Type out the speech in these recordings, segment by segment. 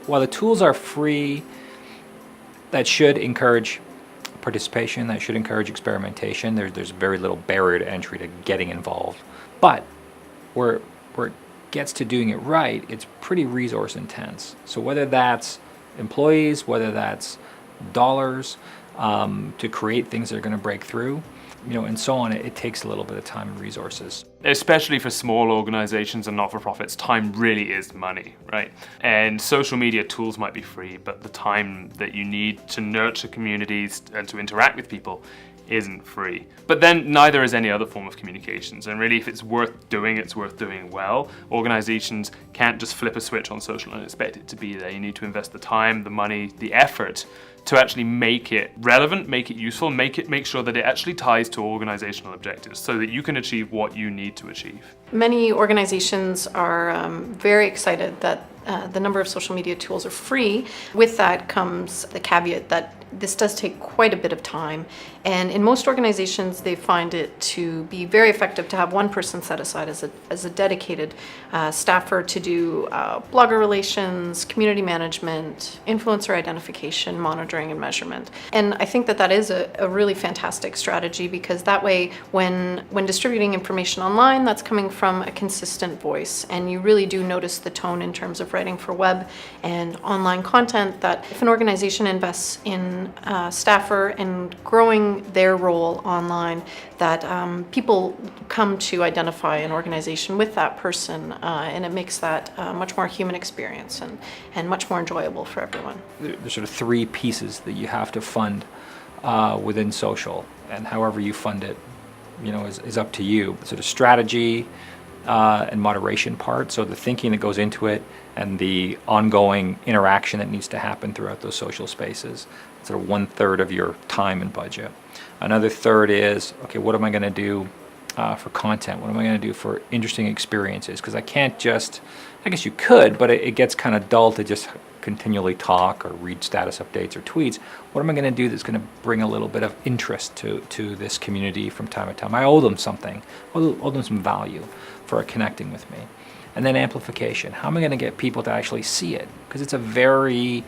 while the tools are free, that should encourage participation, that should encourage experimentation. There's very little barrier to entry to getting involved. But where it gets to doing it right, it's pretty resource intense. So whether that's employees, whether that's dollars to create things that are going to break through, and so on, it takes a little bit of time and resources. Especially for small organizations and not-for-profits, time really is money, right? And social media tools might be free, but the time that you need to nurture communities and to interact with people isn't free. But then neither is any other form of communications. And really, if it's worth doing, it's worth doing well. Organizations can't just flip a switch on social and expect it to be there. You need to invest the time, the money, the effort to actually make it relevant, make it useful, make sure that it actually ties to organizational objectives so that you can achieve what you need to achieve. Many organizations are very excited that the number of social media tools are free. With that comes the caveat that this does take quite a bit of time, and in most organizations they find it to be very effective to have one person set aside as a dedicated staffer to do blogger relations, community management, influencer identification, monitoring and measurement. And I think that is a really fantastic strategy, because that way when distributing information online, that's coming from a consistent voice, and you really do notice the tone in terms of writing for web and online content, that if an organization invests in staffer and growing their role online, that people come to identify an organization with that person, and it makes that a much more human experience and much more enjoyable for everyone. There's sort of three pieces that you have to fund within social, and however you fund it, is up to you. Sort of strategy and moderation part, so the thinking that goes into it and the ongoing interaction that needs to happen throughout those social spaces. Sort of 1/3 of your time and budget. Another third is, okay, what am I going to do for content? What am I going to do for interesting experiences? Because I can't just, I guess you could, but it gets kind of dull to just continually talk or read status updates or tweets. What am I going to do that's going to bring a little bit of interest to this community from time to time? I owe them something. I owe them some value for connecting with me. And then amplification. How am I going to get people to actually see it? Because it's a very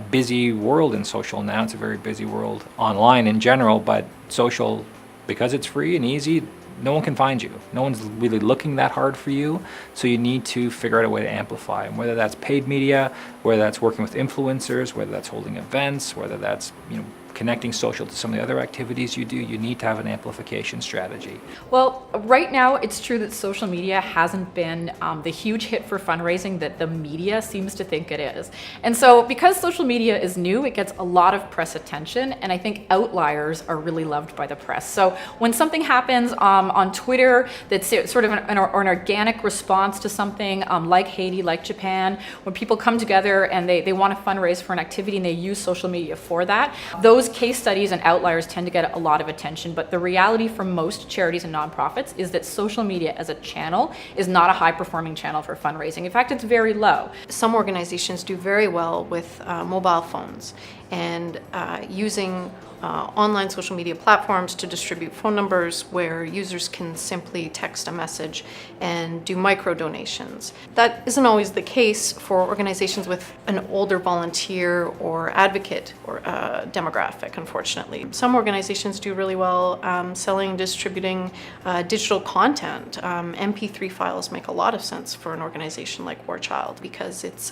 busy world in social now. It's a very busy world online in general, but social, because it's free and easy, no one can find you. No one's really looking that hard for you, so you need to figure out a way to amplify. And whether that's paid media, whether that's working with influencers, whether that's holding events, whether that's connecting social to some of the other activities you do, you need to have an amplification strategy. Well, right now it's true that social media hasn't been the huge hit for fundraising that the media seems to think it is. And so because social media is new, it gets a lot of press attention, and I think outliers are really loved by the press. So when something happens on Twitter that's sort of an organic response to something like Haiti, like Japan, when people come together and they want to fundraise for an activity and they use social media for that, those case studies and outliers tend to get a lot of attention, but the reality for most charities and nonprofits is that social media as a channel is not a high-performing channel for fundraising. In fact, it's very low. Some organizations do very well with mobile phones and using online social media platforms to distribute phone numbers where users can simply text a message and do micro donations. That isn't always the case for organizations with an older volunteer or advocate or demographic, unfortunately. Some organizations do really well selling and distributing digital content. MP3 files make a lot of sense for an organization like War Child, because it's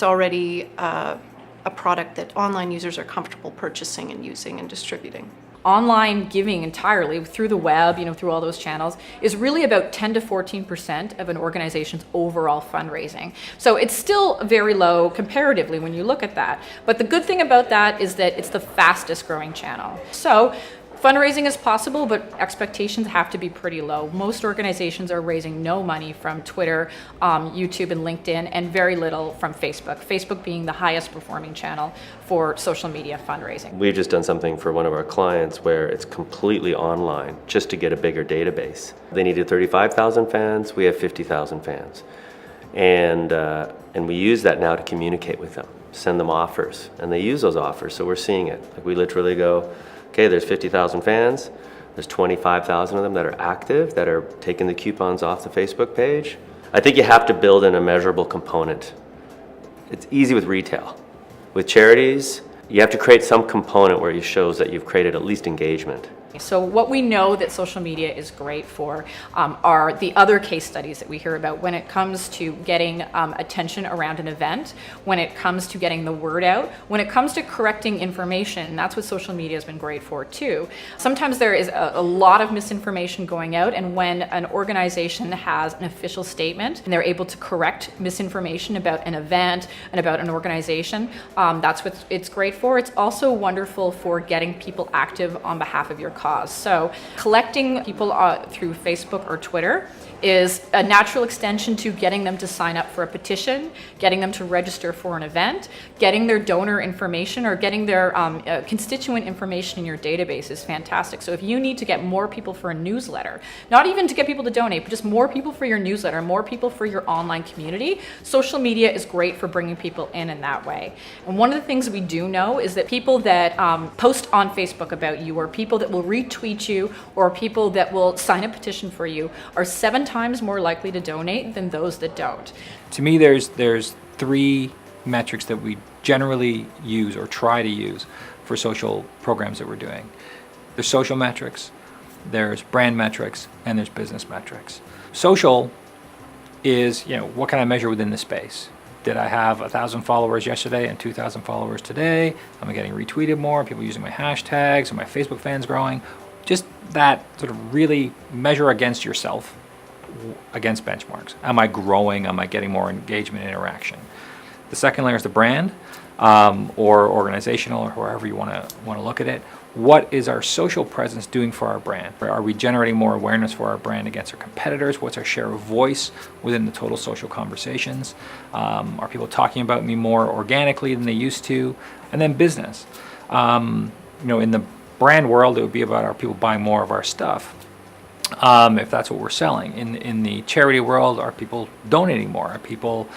already a product that online users are comfortable purchasing and using and distributing. Online giving entirely through the web, through all those channels, is really about 10 to 14% of an organization's overall fundraising. So it's still very low comparatively when you look at that. But the good thing about that is that it's the fastest growing channel. So fundraising is possible, but expectations have to be pretty low. Most organizations are raising no money from Twitter, YouTube, and LinkedIn, and very little from Facebook. Facebook being the highest performing channel for social media fundraising. We've just done something for one of our clients where it's completely online just to get a bigger database. They needed 35,000 fans, we have 50,000 fans. And we use that now to communicate with them, send them offers, and they use those offers, so we're seeing it. Like, we literally go, okay, there's 50,000 fans, there's 25,000 of them that are active, that are taking the coupons off the Facebook page. I think you have to build in a measurable component It's easy with retail. With charities, you have to create some component where it shows that you've created at least engagement. So what we know that social media is great for are the other case studies that we hear about when it comes to getting attention around an event, when it comes to getting the word out, when it comes to correcting information. And that's what social media has been great for too. Sometimes there is a lot of misinformation going out, and when an organization has an official statement and they're able to correct misinformation about an event and about an organization, that's what it's great for. It's also wonderful for getting people active on behalf of your cause. So collecting people through Facebook or Twitter is a natural extension to getting them to sign up for a petition, getting them to register for an event, getting their donor information or getting their constituent information in your database is fantastic. So if you need to get more people for a newsletter, not even to get people to donate, but just more people for your newsletter, more people for your online community, social media is great for bringing people in that way. And one of the things we do know is that people that post on Facebook about you, or people that will retweet you, or people that will sign a petition for you are 7 times more likely to donate than those that don't. To me, there's 3 metrics that we generally use or try to use for social programs that we're doing. There's social metrics, there's brand metrics, and there's business metrics. Social is, what can I measure within the space? Did I have 1,000 followers yesterday and 2,000 followers today? Am I getting retweeted more? Are people using my hashtags? Are my Facebook fans growing? Just that sort of really measure against yourself, against benchmarks. Am I growing? Am I getting more engagement and interaction? The second layer is the brand, or organizational, or however you want to look at it. What is our social presence doing for our brand? Are we generating more awareness for our brand against our competitors? What's our share of voice within the total social conversations? Are people talking about me more organically than they used to? And then business. In the brand world, it would be about, are people buying more of our stuff? If that's what we're selling. In the charity world, are people donating more? Are people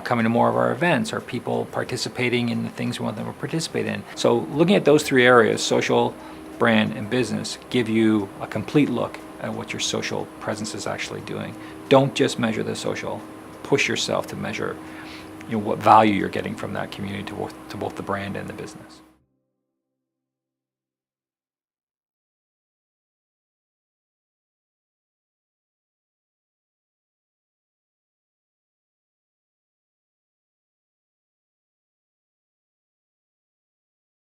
coming to more of our events? Are people participating in the things we want them to participate in? So looking at those 3 areas, social, brand, and business, give you a complete look at what your social presence is actually doing. Don't just measure the social. Push yourself to measure what value you're getting from that community to both the brand and the business.